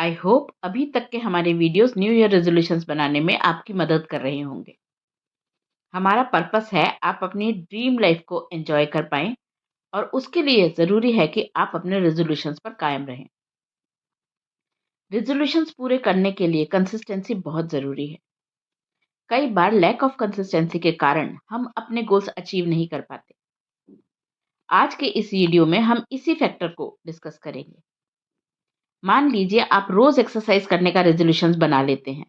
I hope अभी तक के हमारे वीडियोस न्यू ईयर रेजोल्यूशंस बनाने में आपकी मदद कर रहे होंगे। हमारा पर्पस है आप अपनी ड्रीम लाइफ को एंजॉय कर पाएं और उसके लिए ज़रूरी है कि आप अपने रेजोल्यूशंस पर कायम रहें। रेजोल्यूशंस पूरे करने के लिए कंसिस्टेंसी बहुत ज़रूरी है। कई बार लैक ऑफ कंसिस्टेंसी के कारण हम अपने गोल्स अचीव नहीं कर पाते। आज के इस वीडियो में हम इसी फैक्टर को डिस्कस करेंगे। मान लीजिए आप रोज़ एक्सरसाइज करने का रेजोल्यूशंस बना लेते हैं,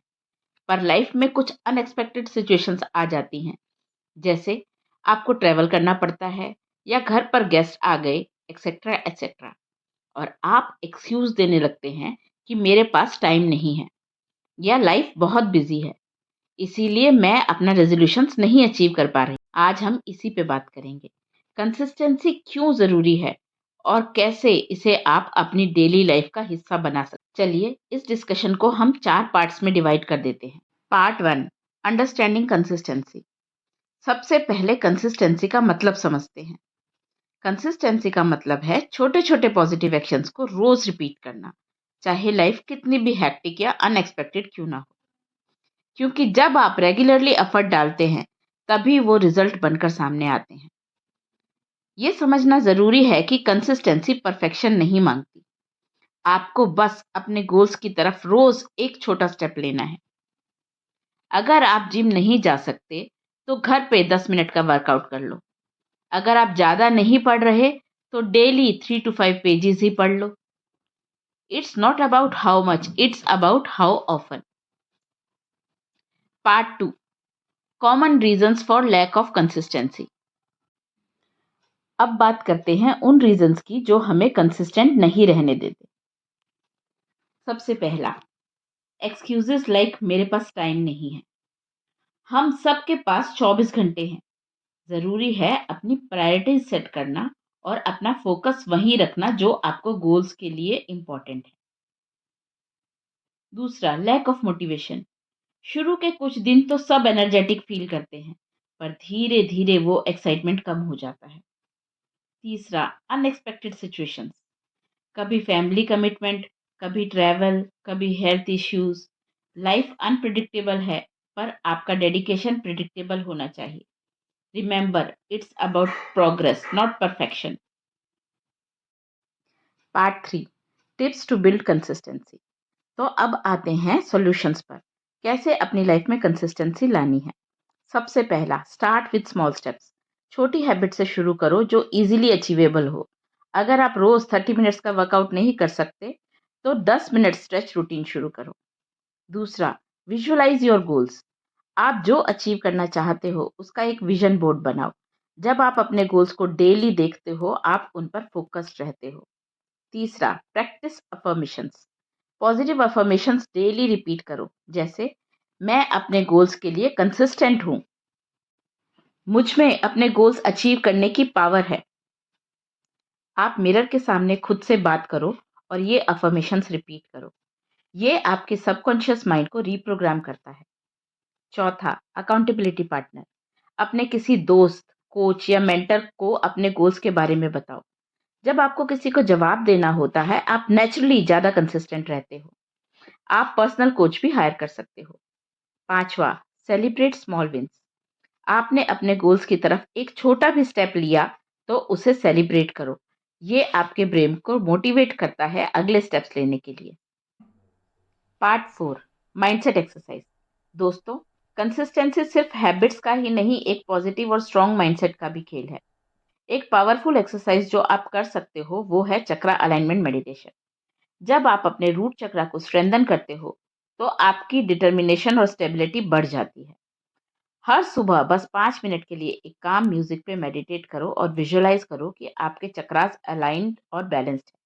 पर लाइफ में कुछ अनएक्सपेक्टेड सिचुएशंस आ जाती हैं। जैसे आपको ट्रैवल करना पड़ता है या घर पर गेस्ट आ गए, एक्सेट्रा एक्सेट्रा, और आप एक्सक्यूज देने लगते हैं कि मेरे पास टाइम नहीं है या लाइफ बहुत बिजी है, इसीलिए मैं अपना रेजोल्यूशंस नहीं अचीव कर पा रही। आज हम इसी पे बात करेंगे, कंसिस्टेंसी क्यों ज़रूरी है और कैसे इसे आप अपनी डेली लाइफ का हिस्सा बना सकते। चलिए इस डिस्कशन को हम 4 पार्ट्स में डिवाइड कर देते हैं। Part 1, understanding consistency. सबसे पहले कंसिस्टेंसी का मतलब समझते हैं। कंसिस्टेंसी का मतलब है छोटे छोटे पॉजिटिव एक्शंस को रोज रिपीट करना, चाहे लाइफ कितनी भी हैक्टिक या अनएक्सपेक्टेड क्यों ना हो। क्योंकि जब आप रेगुलरली एफर्ट डालते हैं तभी वो रिजल्ट बनकर सामने आते हैं। ये समझना जरूरी है कि कंसिस्टेंसी परफेक्शन नहीं मांगती। आपको बस अपने गोल्स की तरफ रोज एक छोटा स्टेप लेना है। अगर आप जिम नहीं जा सकते तो घर पे 10 मिनट का वर्कआउट कर लो। अगर आप ज़्यादा नहीं पढ़ रहे तो डेली 3 to 5 पेजेस ही पढ़ लो। It's not about how much, it's about how often. Part 2, common reasons for lack of consistency. अब बात करते हैं उन रीजंस की जो हमें कंसिस्टेंट नहीं रहने देते। सबसे पहला, एक्सक्यूजेस लाइक मेरे पास टाइम नहीं है। हम सबके पास 24 घंटे हैं। ज़रूरी है अपनी प्रायोरिटीज सेट करना और अपना फोकस वहीं रखना जो आपको गोल्स के लिए इम्पोर्टेंट है। दूसरा, लैक ऑफ मोटिवेशन। शुरू के कुछ दिन तो सब एनर्जेटिक फील करते हैं, पर धीरे धीरे वो एक्साइटमेंट कम हो जाता है। तीसरा, अनएक्सपेक्टेड सिचुएशंस। कभी फैमिली कमिटमेंट, कभी ट्रैवल, कभी हेल्थ इश्यूज। लाइफ अनप्रिडिक्टेबल है, पर आपका डेडिकेशन प्रिडिक्टेबल होना चाहिए। Remember, it's about progress not perfection. Part 3, tips to build consistency. तो अब आते हैं सॉल्यूशंस पर, कैसे अपनी लाइफ में कंसिस्टेंसी लानी है। सबसे पहला, स्टार्ट विद स्मॉल स्टेप्स। छोटी हैबिट से शुरू करो जो इजीली अचीवेबल हो। अगर आप रोज 30 मिनट्स का वर्कआउट नहीं कर सकते तो 10 मिनट स्ट्रेच रूटीन शुरू करो। दूसरा, विजुअलाइज योर गोल्स। आप जो अचीव करना चाहते हो उसका एक विजन बोर्ड बनाओ। जब आप अपने गोल्स को डेली देखते हो आप उन पर फोकस्ड रहते हो। तीसरा, practice affirmations. Positive affirmations daily repeat करो, जैसे मैं अपने गोल्स के लिए कंसिस्टेंट हूँ, मुझ में अपने गोल्स अचीव करने की पावर है। आप मिरर के सामने खुद से बात करो और ये अफर्मेशंस रिपीट करो। ये आपके सबकॉन्शियस माइंड को रीप्रोग्राम करता है। चौथा, अकाउंटेबिलिटी पार्टनर। अपने किसी दोस्त, कोच या मेंटर को अपने गोल्स के बारे में बताओ। जब आपको किसी को जवाब देना होता है आप नेचुरली ज़्यादा कंसिस्टेंट रहते हो। आप पर्सनल कोच भी हायर कर सकते हो। पांचवा, सेलिब्रेट स्मॉल विंस। आपने अपने गोल्स की तरफ एक छोटा भी स्टेप लिया तो उसे सेलिब्रेट करो। ये आपके ब्रेन को मोटिवेट करता है अगले स्टेप्स लेने के लिए। Part 4, mindset exercise. दोस्तों, कंसिस्टेंसी सिर्फ हैबिट्स का ही नहीं, एक पॉजिटिव और स्ट्रांग माइंडसेट का भी खेल है। एक पावरफुल एक्सरसाइज जो आप कर सकते हो वो है चक्रा अलाइनमेंट मेडिटेशन। जब आप अपने रूट चक्रा को स्ट्रेंथन करते हो तो आपकी डिटर्मिनेशन और स्टेबिलिटी बढ़ जाती है। हर सुबह बस 5 मिनट के लिए एक काम म्यूजिक पे मेडिटेट करो और विजुअलाइज करो कि आपके चक्रास अलाइंड और बैलेंस्ड है।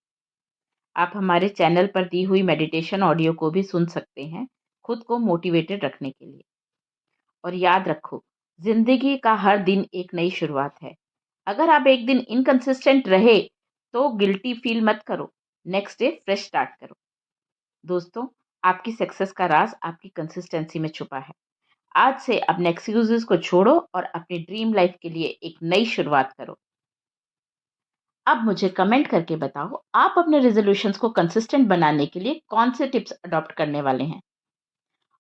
आप हमारे चैनल पर दी हुई मेडिटेशन ऑडियो को भी सुन सकते हैं खुद को मोटिवेटेड रखने के लिए। और याद रखो, जिंदगी का हर दिन एक नई शुरुआत है। अगर आप एक दिन इनकंसिस्टेंट रहे तो गिल्टी फील मत करो, नेक्स्ट डे फ्रेश स्टार्ट करो। दोस्तों, आपकी सक्सेस का राज आपकी कंसिस्टेंसी में छुपा है। आज से अपने एक्सक्यूजेस को छोड़ो और अपनी ड्रीम लाइफ के लिए एक नई शुरुआत करो। अब मुझे कमेंट करके बताओ, आप अपने रेज़ोल्यूशंस को कंसिस्टेंट बनाने के लिए कौन से टिप्स अडॉप्ट करने वाले हैं?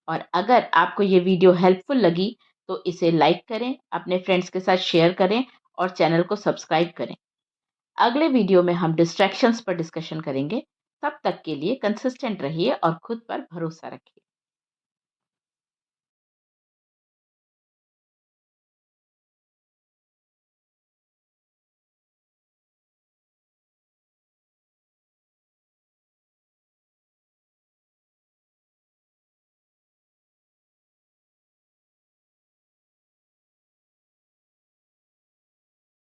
और अगर आपको ये वीडियो हेल्पफुल लगी तो इसे लाइक करें, अपने फ्रेंड्स के साथ शेयर करें और चैनल को सब्सक्राइब करें। अगले वीडियो में हम डिस्ट्रैक्शंस पर डिस्कशन करेंगे। तब तक के लिए कंसिस्टेंट रहिए और खुद पर भरोसा रखिए।